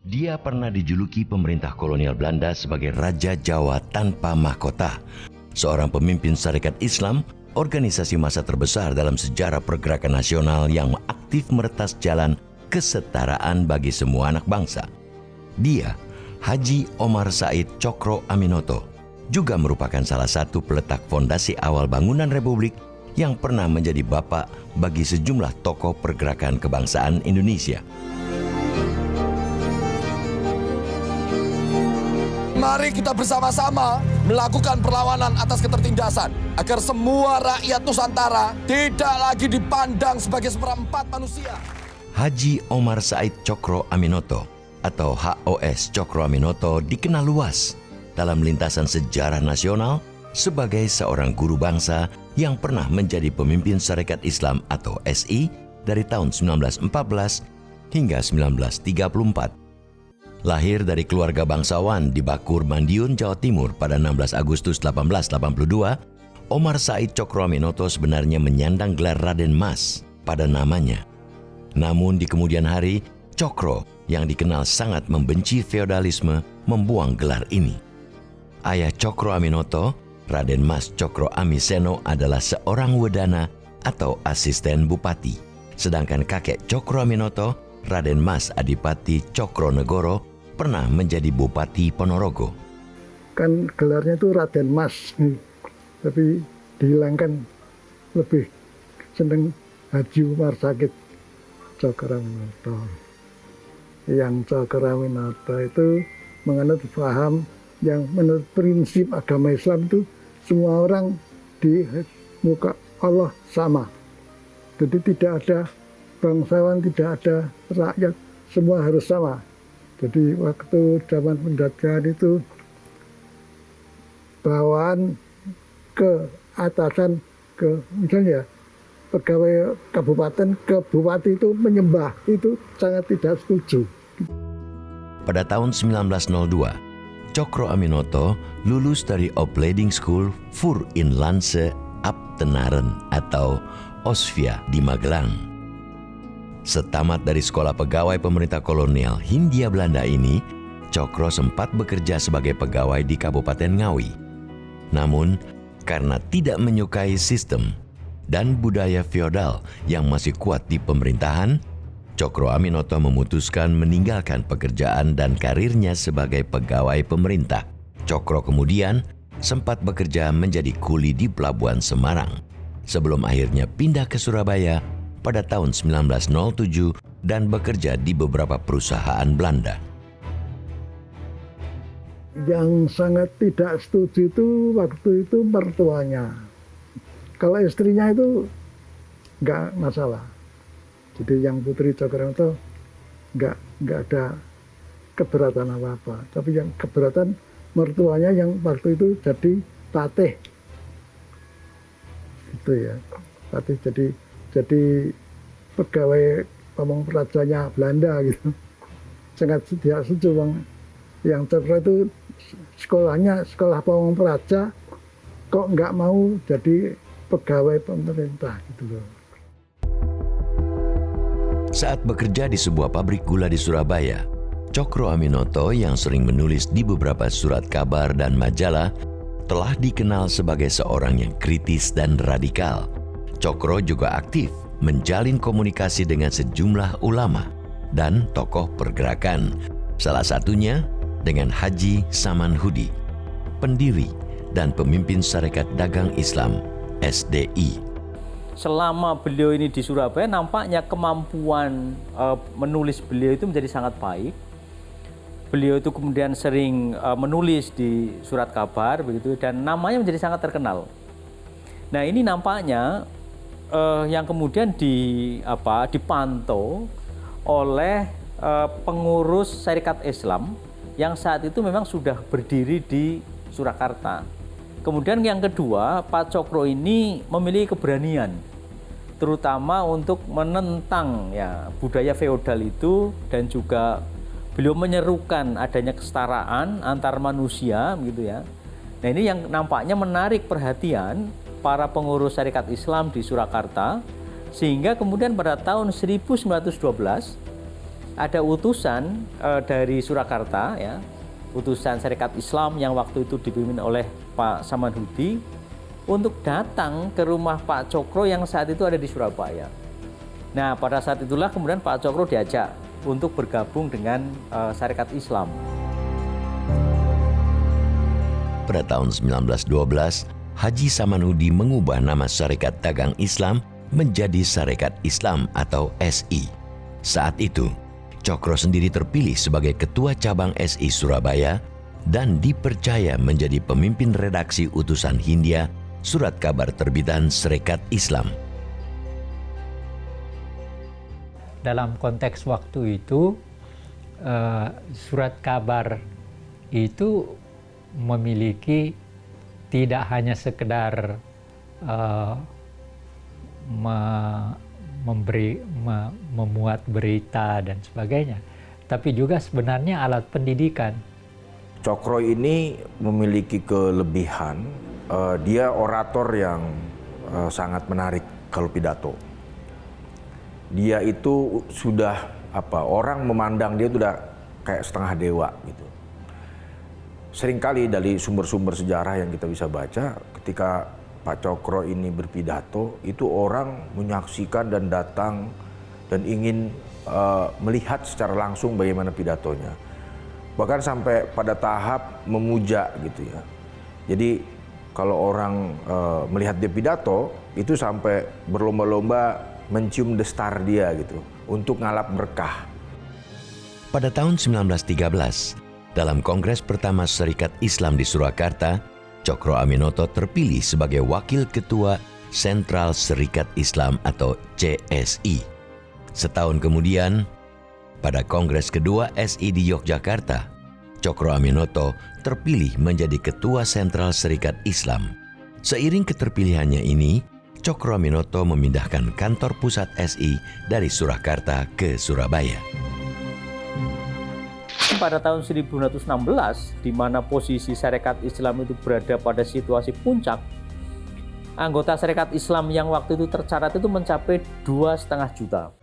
Dia pernah dijuluki pemerintah kolonial Belanda sebagai Raja Jawa tanpa mahkota, seorang pemimpin Sarekat Islam, organisasi massa terbesar dalam sejarah pergerakan nasional yang aktif meretas jalan kesetaraan bagi semua anak bangsa. Dia, Haji Omar Said Cokro Aminoto, juga merupakan salah satu peletak fondasi awal bangunan Republik yang pernah menjadi bapak bagi sejumlah tokoh pergerakan kebangsaan Indonesia. Mari kita bersama-sama melakukan perlawanan atas ketertindasan agar semua rakyat Nusantara tidak lagi dipandang sebagai seperempat manusia. Haji Omar Said Cokro Aminoto atau HOS Cokro Aminoto dikenal luas dalam lintasan sejarah nasional sebagai seorang guru bangsa yang pernah menjadi pemimpin Sarekat Islam atau SI dari tahun 1914 hingga 1934. Lahir dari keluarga bangsawan di Bakur, Madiun, Jawa Timur pada 16 Agustus 1882, Omar Said Cokro Aminoto sebenarnya menyandang gelar Raden Mas pada namanya. Namun di kemudian hari, Cokro yang dikenal sangat membenci feodalisme membuang gelar ini. Ayah Cokro Aminoto, Raden Mas Cokro Amiseno adalah seorang wedana atau asisten bupati. Sedangkan kakek Cokro Aminoto, Raden Mas Adipati Cokro Negoro, pernah menjadi Bupati Ponorogo. Kan gelarnya itu Raden Mas, tapi dihilangkan, lebih seneng Haji Umar Said Cokro Aminoto. Yang Cokro Aminoto itu menganut paham yang menurut prinsip agama Islam itu semua orang di muka Allah sama. Jadi tidak ada bangsawan, tidak ada rakyat, semua harus sama. Jadi waktu zaman penjajahan itu bawaan ke atasan ke misalnya pegawai kabupaten ke bupati itu menyembah, itu sangat tidak setuju. Pada tahun 1902, Cokro Aminoto lulus dari Opleiding School voor Inlandse Ambtenaren atau OSVIA di Magelang. Setamat dari sekolah pegawai pemerintah kolonial Hindia Belanda ini, Cokro sempat bekerja sebagai pegawai di Kabupaten Ngawi. Namun, karena tidak menyukai sistem dan budaya feodal yang masih kuat di pemerintahan, Cokro Aminoto memutuskan meninggalkan pekerjaan dan karirnya sebagai pegawai pemerintah. Cokro kemudian sempat bekerja menjadi kuli di Pelabuhan Semarang, sebelum akhirnya pindah ke Surabaya pada tahun 1907 dan bekerja di beberapa perusahaan Belanda. Yang sangat tidak setuju itu waktu itu mertuanya. Kalau istrinya itu nggak masalah. Jadi yang Putri Cokro itu nggak ada keberatan apa-apa. Tapi yang keberatan mertuanya yang waktu itu jadi tatih. Gitu ya. Tatih jadi pegawai pamong prajanya Belanda gitu. Sangat tidak setuju Bang. Yang Cokro itu sekolahnya sekolah pamong praja kok nggak mau jadi pegawai pemerintah gitu loh. Saat bekerja di sebuah pabrik gula di Surabaya, Cokro Aminoto yang sering menulis di beberapa surat kabar dan majalah telah dikenal sebagai seorang yang kritis dan radikal. Cokro juga aktif menjalin komunikasi dengan sejumlah ulama dan tokoh pergerakan, salah satunya dengan Haji Saman Hudi, pendiri dan pemimpin Sarekat Dagang Islam SDI. Selama beliau ini di Surabaya, nampaknya kemampuan menulis beliau itu menjadi sangat baik. Beliau itu kemudian sering menulis di surat kabar begitu, dan namanya menjadi sangat terkenal. Nah, ini nampaknya yang kemudian dipantau oleh pengurus Sarekat Islam yang saat itu memang sudah berdiri di Surakarta. Kemudian yang kedua, Pak Cokro ini memiliki keberanian, terutama untuk menentang ya budaya feodal itu, dan juga beliau menyerukan adanya kesetaraan antar manusia, gitu ya. Nah, ini yang nampaknya menarik perhatian para pengurus Sarekat Islam di Surakarta, sehingga kemudian pada tahun 1912 ada utusan dari Surakarta, ya, utusan Serikat Islam yang waktu itu dipimpin oleh Pak Samanhudi untuk datang ke rumah Pak Cokro yang saat itu ada di Surabaya. Nah, pada saat itulah kemudian Pak Cokro diajak untuk bergabung dengan Serikat Islam. Pada tahun 1912, Haji Samanhudi mengubah nama Sarekat Dagang Islam menjadi Sarekat Islam atau SI. Saat itu, Cokro sendiri terpilih sebagai Ketua Cabang SI Surabaya dan dipercaya menjadi pemimpin redaksi utusan Hindia, surat kabar terbitan Sarekat Islam. Dalam konteks waktu itu, surat kabar itu memiliki tidak hanya sekedar memuat berita dan sebagainya, tapi juga sebenarnya alat pendidikan. Cokro ini memiliki kelebihan, dia orator yang sangat menarik kalau pidato. Dia itu sudah orang memandang dia sudah kayak setengah dewa gitu. Seringkali dari sumber-sumber sejarah yang kita bisa baca, ketika Pak Cokro ini berpidato, itu orang menyaksikan dan datang dan ingin melihat secara langsung bagaimana pidatonya. Bahkan sampai pada tahap memuja gitu ya. Jadi kalau orang melihat dia pidato, itu sampai berlomba-lomba mencium destar dia gitu, untuk ngalap berkah. Pada tahun 1913, dalam Kongres pertama Serikat Islam di Surakarta, Cokro Aminoto terpilih sebagai Wakil Ketua Sentral Serikat Islam atau CSI. Setahun kemudian, pada Kongres kedua SI di Yogyakarta, Cokro Aminoto terpilih menjadi Ketua Sentral Serikat Islam. Seiring keterpilihannya ini, Cokro Aminoto memindahkan kantor pusat SI dari Surakarta ke Surabaya. Pada tahun 1916, di mana posisi Sarekat Islam itu berada pada situasi puncak, anggota Sarekat Islam yang waktu itu tercatat itu mencapai 2,5 juta.